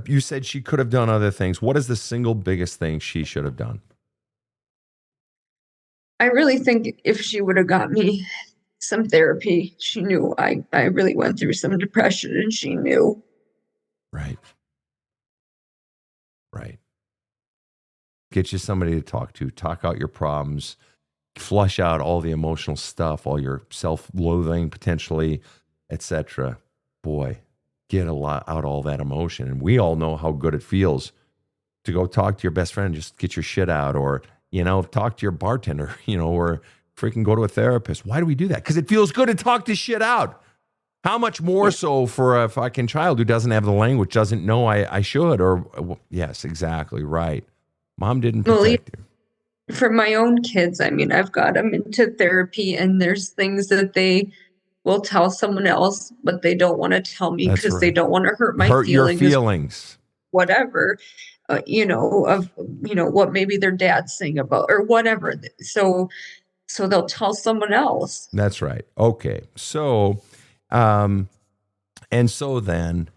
you said she could have done other things. What is the single biggest thing she should have done? I really think if she would have got me some therapy, she knew I really went through some depression, and she knew. Right. Get you somebody to talk out your problems, flush out all the emotional stuff, all your self-loathing potentially, etc. Boy, get out all that emotion. And we all know how good it feels to go talk to your best friend, just get your shit out, or, talk to your bartender, or freaking go to a therapist. Why do we do that? Because it feels good to talk this shit out. How much more so for a fucking child who doesn't have the language, doesn't know I should, or yes, exactly right. Mom didn't protect you. For my own kids, I've got them into therapy, and there's things that they will tell someone else, but they don't want to tell me because they don't want to hurt my feelings. Your feelings. Whatever, what maybe their dad's saying about, or whatever. So they'll tell someone else. That's right. Okay. So, and so then,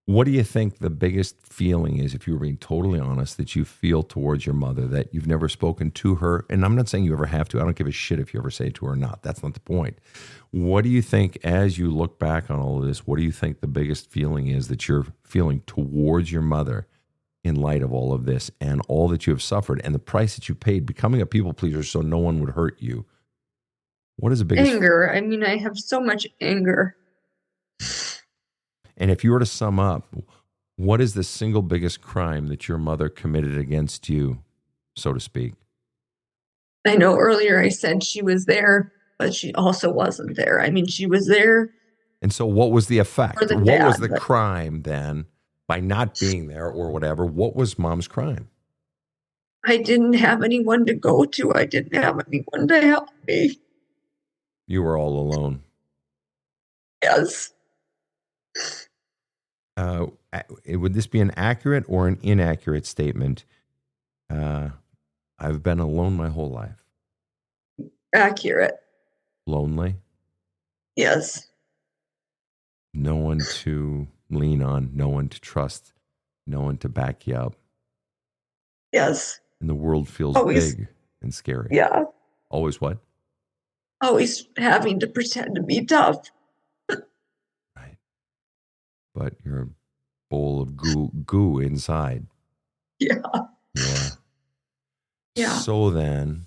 what do you think the biggest feeling is, if you were being totally honest, that you feel towards your mother that you've never spoken to her? And I'm not saying you ever have to. I don't give a shit if you ever say it to her or not. That's not the point. What do you think, as you look back on all of this, what do you think the biggest feeling is that you're feeling towards your mother in light of all of this and all that you have suffered and the price that you paid becoming a people pleaser so no one would hurt you? What is the biggest anger? I have so much anger. And if you were to sum up, what is the single biggest crime that your mother committed against you, so to speak? I know earlier I said she was there, but she also wasn't there. She was there. And so what was the effect? What was the crime then by not being there or whatever? What was Mom's crime? I didn't have anyone to go to. I didn't have anyone to help me. You were all alone. Yes. Would this be an accurate or an inaccurate statement? I've been alone my whole life. Accurate. Lonely? Yes. No one to lean on, no one to trust, no one to back you up. Yes. And the world feels big and scary. Yeah. Always what? Always having to pretend to be tough. Right. But you're a bowl of goo inside. Yeah. Yeah. Yeah. So then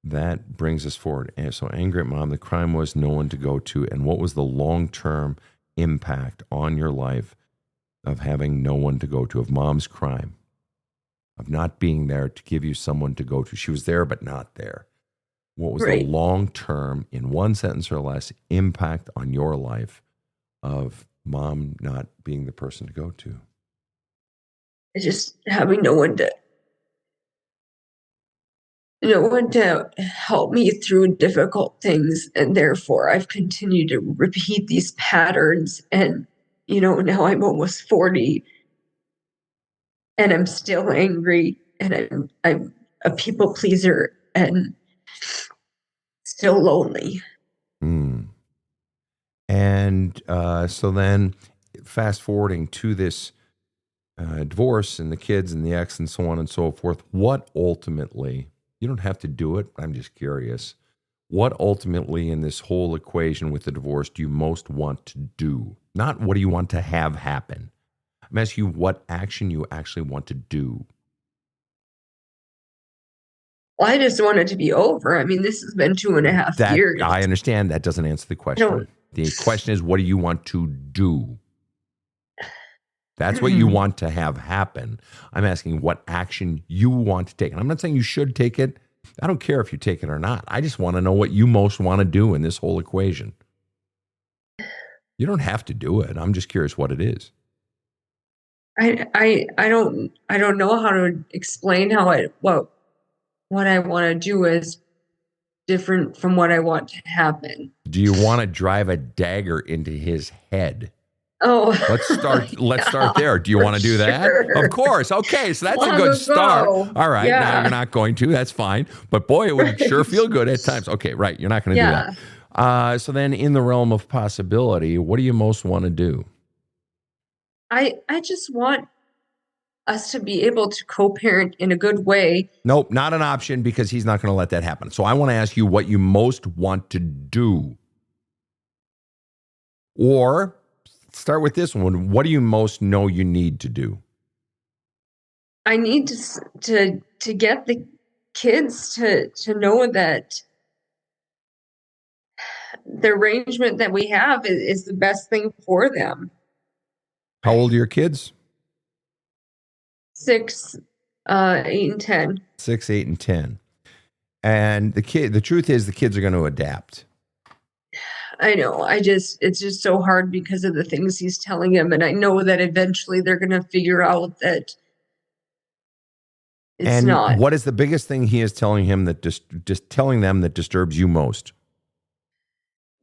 that brings us forward. And so angry at Mom, the crime was no one to go to. And what was the long-term impact on your life of having no one to go to, of Mom's crime, of not being there to give you someone to go to? She was there, but not there. What was the long-term, in one sentence or less, impact on your life of Mom not being the person to go to? Just having no one to help me through difficult things. And therefore I've continued to repeat these patterns. And, now I'm almost 40 and I'm still angry, and I'm a people pleaser and still lonely. And so then fast forwarding to this divorce and the kids and the ex and so on and so forth, what ultimately, you don't have to do it, I'm just curious, what ultimately in this whole equation with the divorce do you most want to do? Not what do you want to have happen. I'm asking you what action you actually want to do. Well, I just want it to be over. This has been 2.5 years. I understand that doesn't answer the question. The question is, what do you want to do? That's what you want to have happen. I'm asking what action you want to take. And I'm not saying you should take it. I don't care if you take it or not. I just want to know what you most want to do in this whole equation. You don't have to do it. I'm just curious what it is. I don't know how to explain what I want to do is different from what I want to happen. Do you want to drive a dagger into his head? Oh, Let's start there. Do you for want to do that? sure. Of course. Okay, so that's a Long good ago. start. All right, now Yeah. you're not going to. That's fine. But boy, it would sure feel good at times. Okay, right. You're not going to do Yeah. that. So then in the realm of possibility, what do you most want to do? I just want us to be able to co-parent in a good way. Nope, not an option because he's not going to let that happen. So I want to ask you what you most want to do. Or start with this one. What do you most know you need to do? I need to get the kids to know that the arrangement that we have is the best thing for them. How old are your kids? 6, 8, and 10. 6, 8, and 10. And the truth is the kids are going to adapt. I know. It's just so hard because of the things he's telling him. And I know that eventually they're going to figure out that it's and not. What is the biggest thing he is telling him that just telling them that disturbs you most?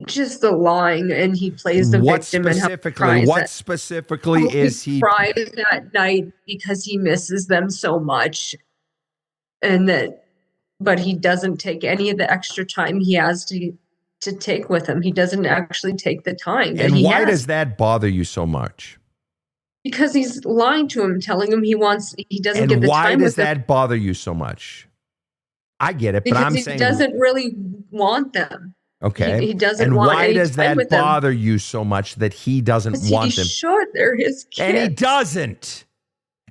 Just the lying, and he plays the victim. What specifically is he? He cries at night because he misses them so much, but he doesn't take any of the extra time he has to take with him. He doesn't actually take the time. And why does that bother you so much? Because he's lying to him, telling him he doesn't get the time. And why does that bother you so much? I get it, but I'm saying he doesn't really want them. Okay. He doesn't and want why any does time that with them. bother you so much that he doesn't want them? He should. They're his kids. And he doesn't.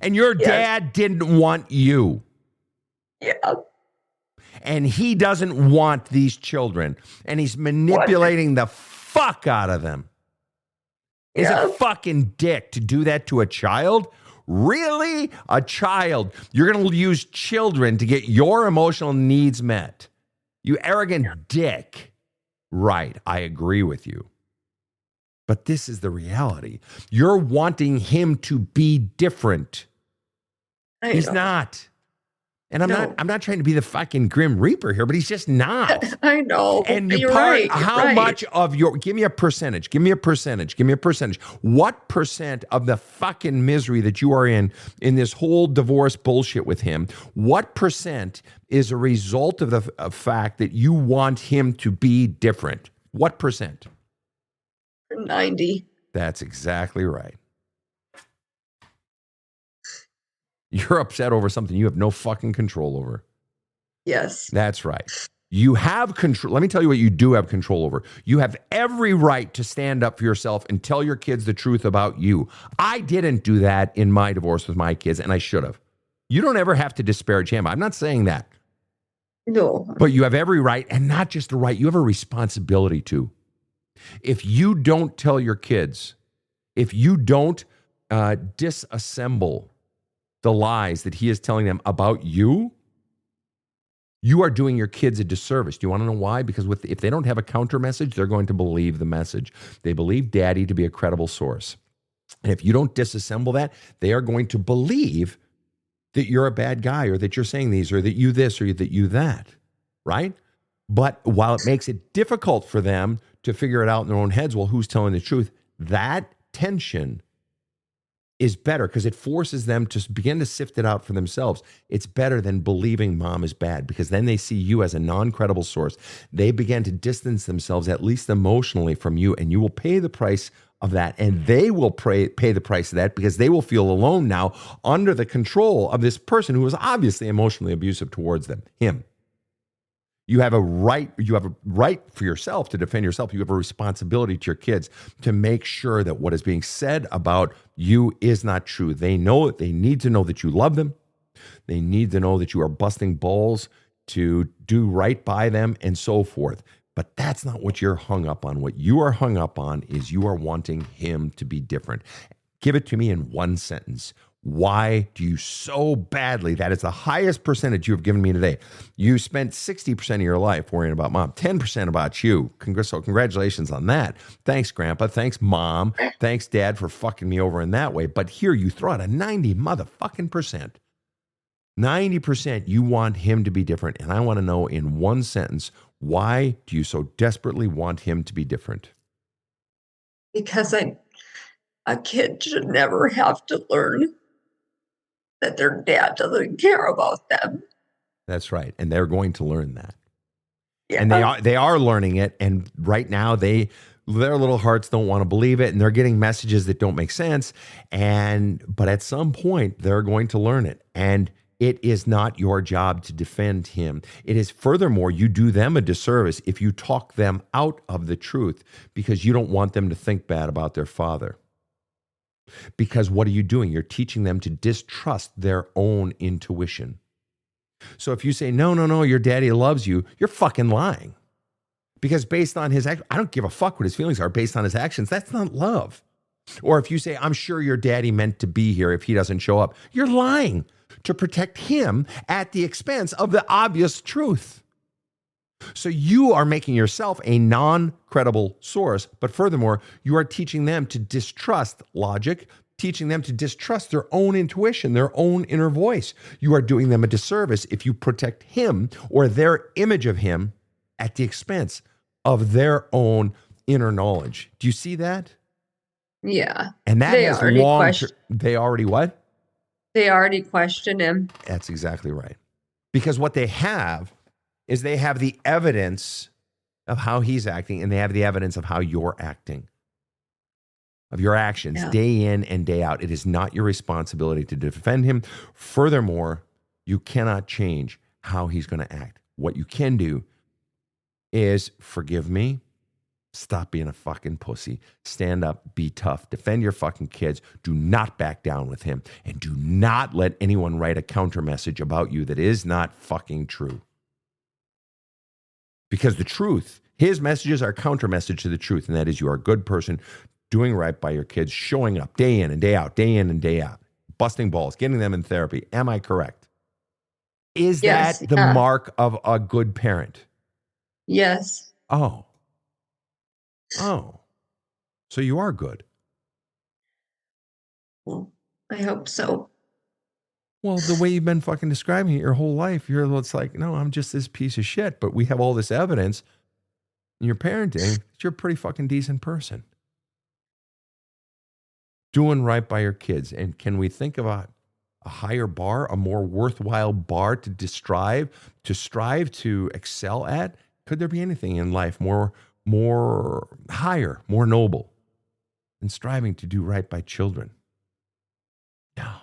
And your dad didn't want you. Yeah. And he doesn't want these children. And he's manipulating the fuck out of them. Is a fucking dick to do that to a child? Really? A child? You're going to use children to get your emotional needs met. You arrogant dick. Right, I agree with you. But this is the reality. You're wanting him to be different. He's not. And I'm not trying to be the fucking Grim Reaper here, but he's just not. I know. And you're right. How much of give me a percentage. What percent of the fucking misery that you are in this whole divorce bullshit with him, what percent is a result of the fact that you want him to be different? What percent? 90. That's exactly right. You're upset over something you have no fucking control over. Yes. That's right. You have control. Let me tell you what you do have control over. You have every right to stand up for yourself and tell your kids the truth about you. I didn't do that in my divorce with my kids, and I should have. You don't ever have to disparage him. I'm not saying that. No. But you have every right, and not just a right, you have a responsibility to. If you don't tell your kids, if you don't disassemble the lies that he is telling them about you, you are doing your kids a disservice. Do you want to know why? Because if they don't have a counter message, they're going to believe the message. They believe daddy to be a credible source. And if you don't disassemble that, they are going to believe that you're a bad guy, or that you're saying these, or that you this, or that you that, right? But while it makes it difficult for them to figure it out in their own heads, well, who's telling the truth? That tension is better because it forces them to begin to sift it out for themselves. It's better than believing mom is bad, because then they see you as a non-credible source. They begin to distance themselves, at least emotionally, from you, and you will pay the price of that. And they will pay the price of that because they will feel alone now under the control of this person who is obviously emotionally abusive towards him. You have a right for yourself to defend yourself. You have a responsibility to your kids to make sure that what is being said about you is not true. They need to know that you love them. They need to know that you are busting balls to do right by them and so forth. But that's not what you're hung up on. What you are hung up on is you are wanting him to be different. Give it to me in one sentence. Why do you so badly? That is the highest percentage you have given me today. You spent 60% of your life worrying about mom, 10% about you. So congratulations on that. Thanks, Grandpa. Thanks, Mom. Thanks, Dad, for fucking me over in that way. But here you throw out a 90 motherfucking percent. 90% you want him to be different. And I want to know in one sentence, why do you so desperately want him to be different? Because a kid should never have to learn that their dad doesn't care about them. That's right. And they're going to learn that. Yeah. And they are learning it. And right now their little hearts don't want to believe it. And they're getting messages that don't make sense. But at some point they're going to learn it. And it is not your job to defend him. It is, furthermore, you do them a disservice if you talk them out of the truth because you don't want them to think bad about their father. Because what are you doing? You're teaching them to distrust their own intuition. So if you say, no, your daddy loves you, you're fucking lying. Because based on his action, I don't give a fuck what his feelings are based on his actions. That's not love. Or if you say, I'm sure your daddy meant to be here if he doesn't show up, you're lying to protect him at the expense of the obvious truth. So you are making yourself a non-credible source, but furthermore, you are teaching them to distrust logic, teaching them to distrust their own intuition, their own inner voice. You are doing them a disservice if you protect him or their image of him at the expense of their own inner knowledge. Do you see that? Yeah. And that has they already what? They already questioned him. That's exactly right. Because what they have is they have the evidence of how he's acting and they have the evidence of how you're acting, of your actions day in and day out. It is not your responsibility to defend him. Furthermore, you cannot change how he's going to act. What you can do is forgive me. Stop being a fucking pussy. Stand up, be tough, defend your fucking kids. Do not back down with him. And do not let anyone write a counter message about you that is not fucking true. Because the truth, his messages are counter message to the truth. And that is you are a good person, doing right by your kids, showing up day in and day out, busting balls, getting them in therapy. Am I correct? Is that the mark of a good parent? Yes. Oh, so you are good. Well, I hope so. Well, the way you've been fucking describing it your whole life, it's like, no, I'm just this piece of shit. But we have all this evidence in your parenting that you're a pretty fucking decent person. Doing right by your kids. And can we think about a higher bar, a more worthwhile bar to strive to excel at? Could there be anything in life more higher, more noble than striving to do right by children?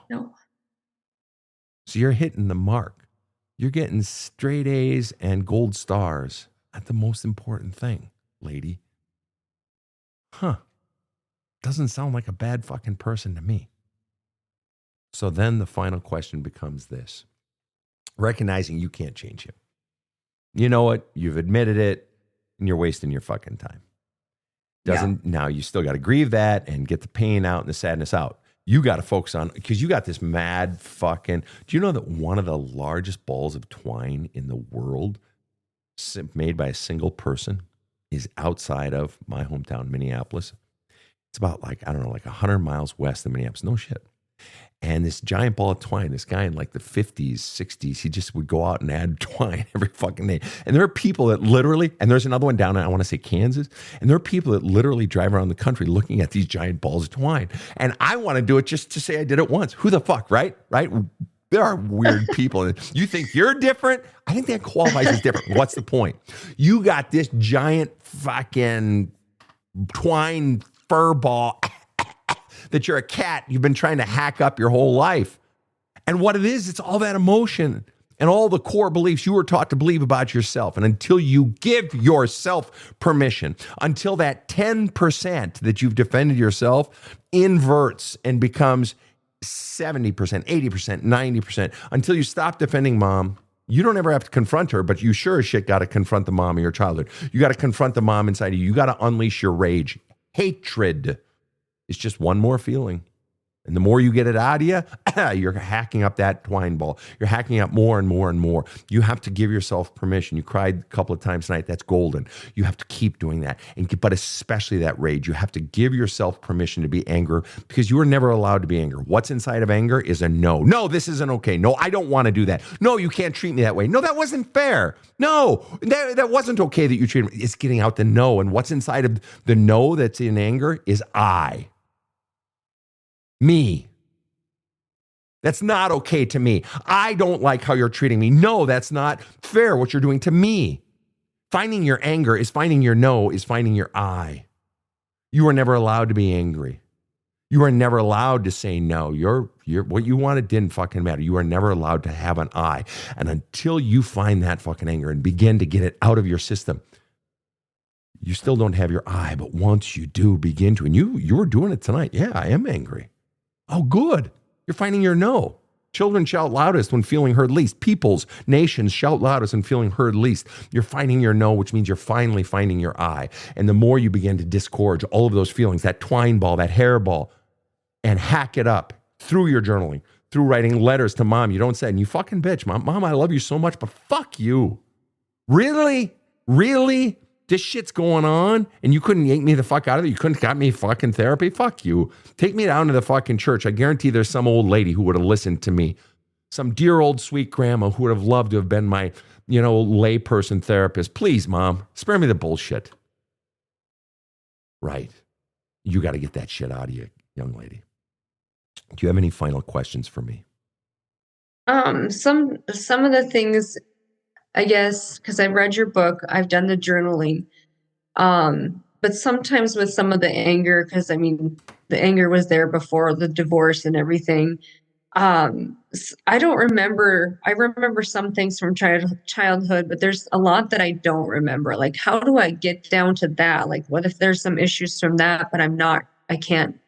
No. So you're hitting the mark. You're getting straight A's and gold stars at the most important thing, lady. Doesn't sound like a bad fucking person to me. So then the final question becomes this. Recognizing you can't change him. You know what? You've admitted it. And you're wasting your fucking time. Now you still got to grieve that and get the pain out and the sadness out. You got to focus on, because you got this mad fucking, do you know that one of the largest balls of twine in the world made by a single person is outside of my hometown, Minneapolis? It's about 100 miles west of Minneapolis. No shit. And this giant ball of twine, this guy in the 50s, 60s, he just would go out and add twine every fucking day. And there are people that literally, and there's another one down in, I want to say Kansas, and there are people that literally drive around the country looking at these giant balls of twine. And I want to do it just to say I did it once. Who the fuck, right? There are weird people. You think you're different? I think that qualifies as different. What's the point? You got this giant fucking twine fur ball that you're a cat you've been trying to hack up your whole life. And what it is, it's all that emotion and all the core beliefs you were taught to believe about yourself. And until you give yourself permission, until that 10% that you've defended yourself inverts and becomes 70%, 80%, 90%, until you stop defending mom, you don't ever have to confront her, but you sure as shit got to confront the mom of your childhood. You got to confront the mom inside of you. You got to unleash your rage. Hatred. It's just one more feeling. And the more you get it out of you, you're hacking up that twine ball. You're hacking up more and more and more. You have to give yourself permission. You cried a couple of times tonight. That's golden. You have to keep doing that. But especially that rage. You have to give yourself permission to be angry because you were never allowed to be angry. What's inside of anger is a no. No, this isn't okay. No, I don't want to do that. No, you can't treat me that way. No, that wasn't fair. No, that wasn't okay that you treated me. It's getting out the no. And what's inside of the no that's in anger is I. Me. That's not okay to me. I don't like how you're treating me. No, that's not fair what you're doing to me. Finding your anger is finding your no, is finding your I. You are never allowed to be angry. You are never allowed to say no. You're what you wanted didn't fucking matter. You are never allowed to have an I. And until you find that fucking anger and begin to get it out of your system, you still don't have your I. But once you do begin to, and you're doing it tonight. Yeah, I am angry. Oh, good. You're finding your no. Children shout loudest when feeling heard least. Peoples, nations shout loudest when feeling heard least. You're finding your no, which means you're finally finding your I. And the more you begin to disgorge all of those feelings, that twine ball, that hairball, and hack it up through your journaling, through writing letters to mom. You don't say, and you fucking bitch, mom, I love you so much, but fuck you. Really? Really? This shit's going on and you couldn't yank me the fuck out of it? You couldn't got me fucking therapy? Fuck you. Take me down to the fucking church. I guarantee there's some old lady who would have listened to me. Some dear old sweet grandma who would have loved to have been my, layperson therapist. Please, mom, spare me the bullshit. Right. You got to get that shit out of you, young lady. Do you have any final questions for me? Some of the things, I guess, because I've read your book, I've done the journaling. But sometimes with some of the anger, because the anger was there before the divorce and everything. I don't remember. I remember some things from childhood, but there's a lot that I don't remember. Like, how do I get down to that? Like, what if there's some issues from that, but I can't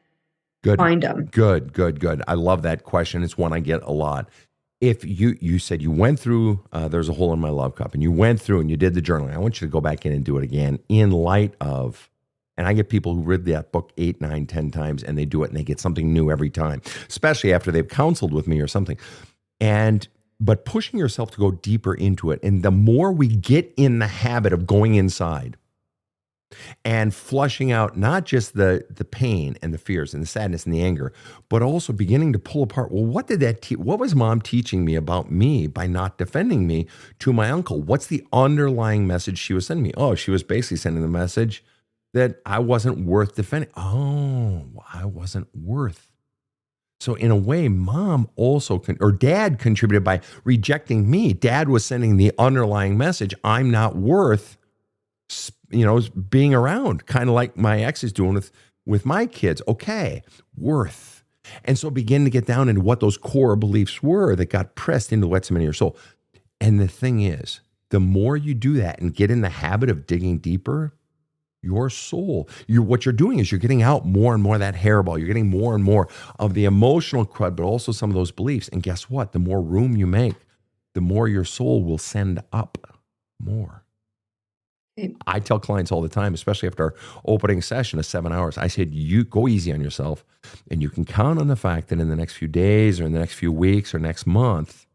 find them? Good. I love that question. It's one I get a lot. If you said you went through, there's a hole in my love cup, and you went through and you did the journaling, I want you to go back in and do it again in light of, and I get people who read that book 8, 9, 10 times and they do it and they get something new every time, especially after they've counseled with me or something. But pushing yourself to go deeper into it. And the more we get in the habit of going inside and flushing out not just the pain and the fears and the sadness and the anger, but also beginning to pull apart, well, what did that what was mom teaching me about me by not defending me to my uncle? What's the underlying message she was sending me? Oh, she was basically sending the message that I wasn't worth defending. Oh, I wasn't worth. So in a way, mom also or dad contributed by rejecting me. Dad was sending the underlying message, I'm not worth being around, kind of like my ex is doing with my kids. Okay, worth. And so begin to get down into what those core beliefs were that got pressed into the wet cement of your soul. And the thing is, the more you do that and get in the habit of digging deeper, your soul, what you're doing is you're getting out more and more of that hairball. You're getting more and more of the emotional crud, but also some of those beliefs. And guess what? The more room you make, the more your soul will send up more. I tell clients all the time, especially after our opening session of 7 hours, I said, you go easy on yourself, and you can count on the fact that in the next few days or in the next few weeks or next month,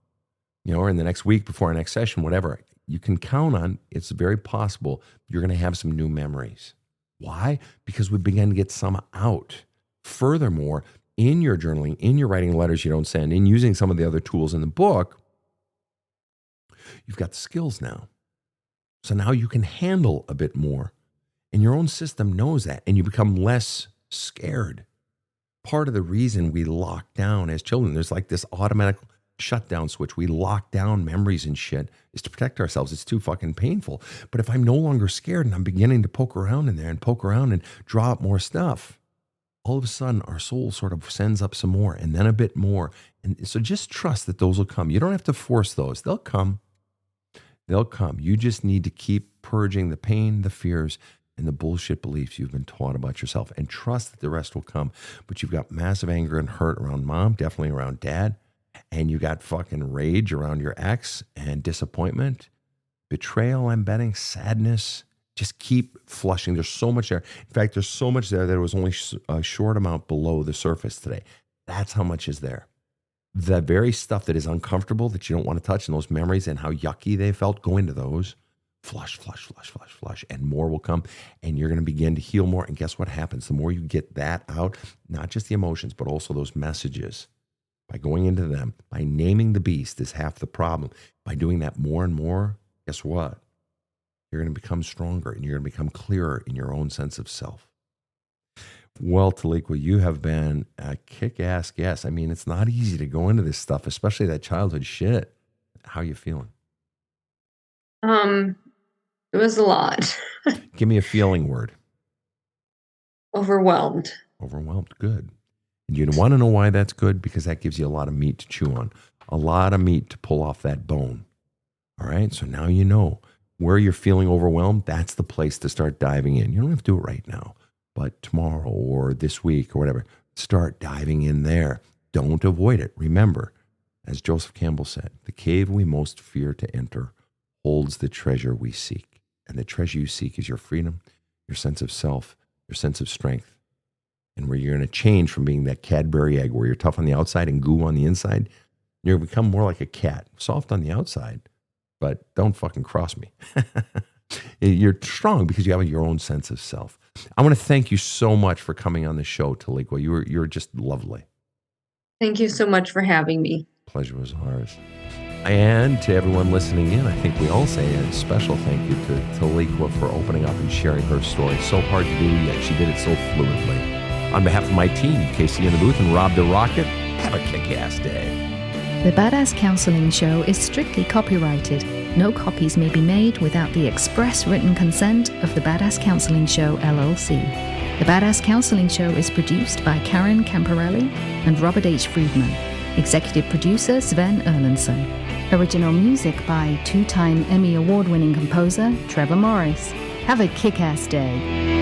or in the next week before our next session, whatever, you can count on, it's very possible you're going to have some new memories. Why? Because we began to get some out. Furthermore, in your journaling, in your writing letters you don't send, in using some of the other tools in the book, you've got the skills now. So now you can handle a bit more, and your own system knows that, and you become less scared. Part of the reason we lock down as children, there's like this automatic shutdown switch. We lock down memories and shit is to protect ourselves. It's too fucking painful. But if I'm no longer scared and I'm beginning to poke around in there and poke around and draw up more stuff, all of a sudden our soul sort of sends up some more and then a bit more. And so just trust that those will come. You don't have to force those. They'll come. They'll come. You just need to keep purging the pain, the fears, and the bullshit beliefs you've been taught about yourself, and trust that the rest will come. But you've got massive anger and hurt around mom, definitely around dad, and you got fucking rage around your ex and disappointment, betrayal, I'm betting, sadness. Just keep flushing. There's so much there. In fact, there's so much there that it was only a short amount below the surface today. That's how much is there. The very stuff that is uncomfortable that you don't want to touch, and those memories and how yucky they felt, go into those. Flush, and more will come, and you're going to begin to heal more. And guess what happens? The more you get that out, not just the emotions, but also those messages, by going into them, by naming the beast is half the problem. By doing that more and more, guess what? You're going to become stronger, and you're going to become clearer in your own sense of self. Well, Teliqua, you have been a kick-ass guest. I mean, it's not easy to go into this stuff, especially that childhood shit. How you feeling? It was a lot. Give me a feeling word. Overwhelmed. Overwhelmed. Good. And you want to know why that's good? Because that gives you a lot of meat to chew on, a lot of meat to pull off that bone. All right. So now you know where you're feeling overwhelmed. That's the place to start diving in. You don't have to do it right now, but tomorrow or this week or whatever, start diving in there. Don't avoid it. Remember, as Joseph Campbell said, the cave we most fear to enter holds the treasure we seek. And the treasure you seek is your freedom, your sense of self, your sense of strength. And where you're going to change from being that Cadbury egg where you're tough on the outside and goo on the inside, you're going to become more like a cat, soft on the outside, but don't fucking cross me. You're strong because you have your own sense of self. I want to thank you so much for coming on the show, Teliqua. You're just lovely. Thank you so much for having me. Pleasure was ours. And to everyone listening in, I think we all say a special thank you to Teliqua for opening up and sharing her story. So hard to do, yet she did it so fluidly. On behalf of my team, Casey in the booth and Rob the Rocket, have a kick-ass day. The Badass Counseling Show is strictly copyrighted. No copies may be made without the express written consent of the Badass Counseling Show, LLC. The Badass Counseling Show is produced by Karen Camparelli and Robert H. Friedman. Executive producer Sven Erlandson. Original music by two-time Emmy Award-winning composer Trevor Morris. Have a kick-ass day.